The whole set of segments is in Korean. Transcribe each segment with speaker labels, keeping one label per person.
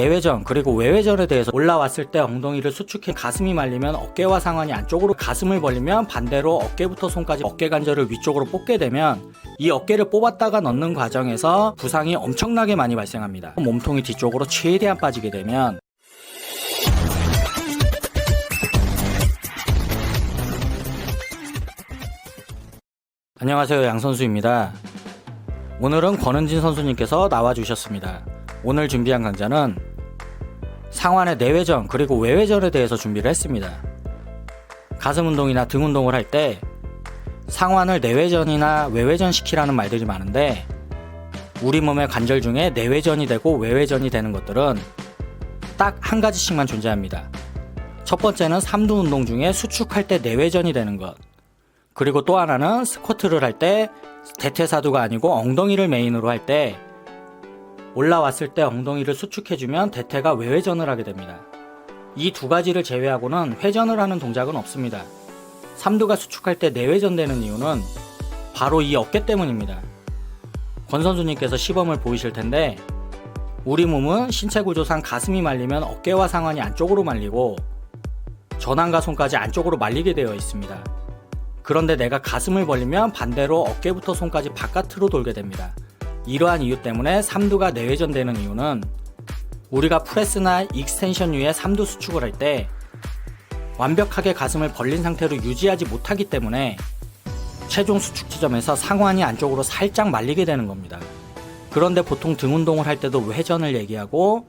Speaker 1: 내외전 그리고 외외전에 대해서 올라왔을 때 엉덩이를 수축해 가슴이 말리면 어깨와 상완이 안쪽으로, 가슴을 벌리면 반대로 어깨부터 손까지 어깨 관절을 위쪽으로 뽑게 되면 이 어깨를 뽑았다가 넣는 과정에서 부상이 엄청나게 많이 발생합니다. 몸통이 뒤쪽으로 최대한 빠지게 되면 안녕하세요, 양선수입니다. 오늘은 권은진 선수님께서 나와주셨습니다. 오늘 준비한 강좌는 상완의 내외전 그리고 외외전에 대해서 준비를 했습니다. 가슴 운동이나 등 운동을 할 때 상완을 내외전이나 외외전 시키라는 말들이 많은데, 우리 몸의 관절 중에 내외전이 되고 외외전이 되는 것들은 딱 한 가지씩만 존재합니다. 첫 번째는 삼두 운동 중에 수축할 때 내외전이 되는 것, 그리고 또 하나는 스쿼트를 할 때 대퇴사두가 아니고 엉덩이를 메인으로 할 때 올라왔을 때 엉덩이를 수축해주면 대퇴가 외회전을 하게 됩니다. 이 두 가지를 제외하고는 회전을 하는 동작은 없습니다. 삼두가 수축할 때 내회전 되는 이유는 바로 이 어깨 때문입니다. 권 선수님께서 시범을 보이실 텐데, 우리 몸은 신체 구조상 가슴이 말리면 어깨와 상완이 안쪽으로 말리고 전완과 손까지 안쪽으로 말리게 되어 있습니다. 그런데 내가 가슴을 벌리면 반대로 어깨부터 손까지 바깥으로 돌게 됩니다. 이러한 이유 때문에 삼두가 내외전되는 이유는, 우리가 프레스나 익스텐션 이후에 삼두 수축을 할 때 완벽하게 가슴을 벌린 상태로 유지하지 못하기 때문에 최종 수축 지점에서 상완이 안쪽으로 살짝 말리게 되는 겁니다. 그런데 보통 등 운동을 할 때도 회전을 얘기하고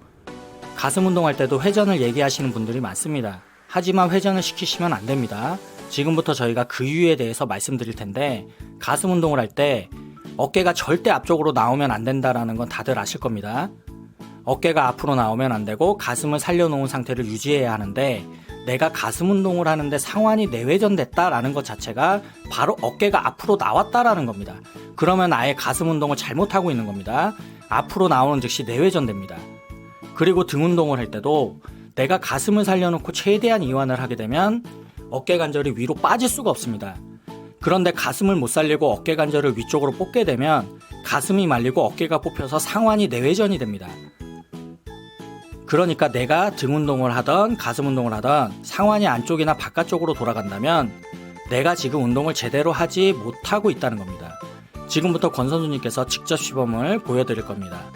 Speaker 1: 가슴 운동할 때도 회전을 얘기하시는 분들이 많습니다. 하지만 회전을 시키시면 안 됩니다. 지금부터 저희가 그 이유에 대해서 말씀드릴 텐데, 가슴 운동을 할 때 어깨가 절대 앞쪽으로 나오면 안 된다라는 건 다들 아실 겁니다. 어깨가 앞으로 나오면 안 되고 가슴을 살려놓은 상태를 유지해야 하는데, 내가 가슴 운동을 하는데 상완이 내외전됐다라는 것 자체가 바로 어깨가 앞으로 나왔다라는 겁니다. 그러면 아예 가슴 운동을 잘못하고 있는 겁니다. 앞으로 나오는 즉시 내외전됩니다. 그리고 등 운동을 할 때도 내가 가슴을 살려놓고 최대한 이완을 하게 되면 어깨 관절이 위로 빠질 수가 없습니다. 그런데 가슴을 못 살리고 어깨 관절을 위쪽으로 뽑게 되면 가슴이 말리고 어깨가 뽑혀서 상완이 내외전이 됩니다. 그러니까 내가 등 운동을 하던 가슴 운동을 하던 상완이 안쪽이나 바깥쪽으로 돌아간다면 내가 지금 운동을 제대로 하지 못하고 있다는 겁니다. 지금부터 권 선수님께서 직접 시범을 보여드릴 겁니다.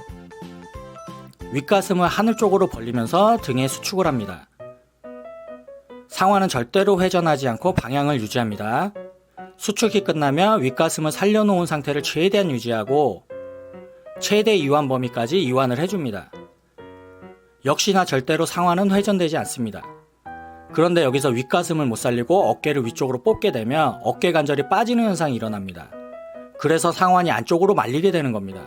Speaker 1: 윗가슴을 하늘 쪽으로 벌리면서 등에 수축을 합니다. 상완은 절대로 회전하지 않고 방향을 유지합니다. 수축이 끝나면 윗가슴을 살려놓은 상태를 최대한 유지하고 최대 이완 범위까지 이완을 해줍니다. 역시나 절대로 상완은 회전되지 않습니다. 그런데 여기서 윗가슴을 못 살리고 어깨를 위쪽으로 뽑게 되면 어깨 관절이 빠지는 현상이 일어납니다. 그래서 상완이 안쪽으로 말리게 되는 겁니다.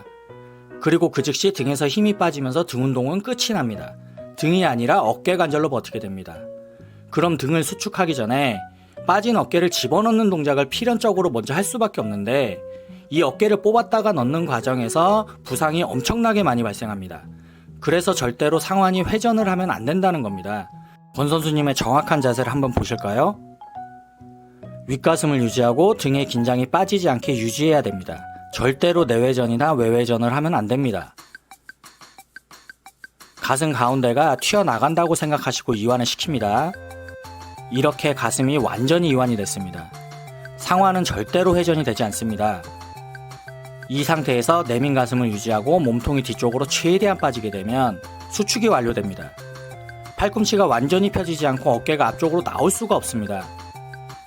Speaker 1: 그리고 그 즉시 등에서 힘이 빠지면서 등 운동은 끝이 납니다. 등이 아니라 어깨 관절로 버티게 됩니다. 그럼 등을 수축하기 전에 빠진 어깨를 집어넣는 동작을 필연적으로 먼저 할 수밖에 없는데, 이 어깨를 뽑았다가 넣는 과정에서 부상이 엄청나게 많이 발생합니다. 그래서 절대로 상완이 회전을 하면 안 된다는 겁니다. 권 선수님의 정확한 자세를 한번 보실까요? 윗가슴을 유지하고 등의 긴장이 빠지지 않게 유지해야 됩니다. 절대로 내외전이나 외외전을 하면 안 됩니다. 가슴 가운데가 튀어나간다고 생각하시고 이완을 시킵니다. 이렇게 가슴이 완전히 이완이 됐습니다. 상완은 절대로 회전이 되지 않습니다. 이 상태에서 내민 가슴을 유지하고 몸통이 뒤쪽으로 최대한 빠지게 되면 수축이 완료됩니다. 팔꿈치가 완전히 펴지지 않고 어깨가 앞쪽으로 나올 수가 없습니다.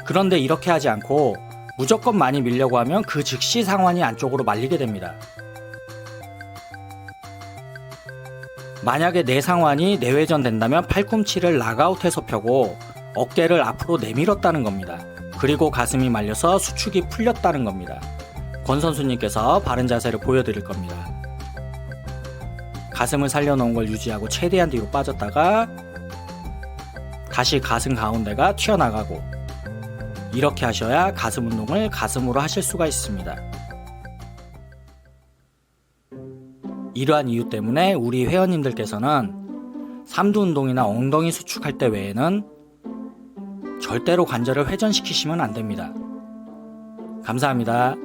Speaker 1: 그런데 이렇게 하지 않고 무조건 많이 밀려고 하면 그 즉시 상완이 안쪽으로 말리게 됩니다. 만약에 내 상완이 내외전 된다면 팔꿈치를 락아웃해서 펴고 어깨를 앞으로 내밀었다는 겁니다. 그리고 가슴이 말려서 수축이 풀렸다는 겁니다. 권 선수님께서 바른 자세를 보여드릴 겁니다. 가슴을 살려놓은 걸 유지하고 최대한 뒤로 빠졌다가 다시 가슴 가운데가 튀어나가고, 이렇게 하셔야 가슴 운동을 가슴으로 하실 수가 있습니다. 이러한 이유 때문에 우리 회원님들께서는 삼두 운동이나 엉덩이 수축할 때 외에는 절대로 관절을 회전시키시면 안 됩니다. 감사합니다.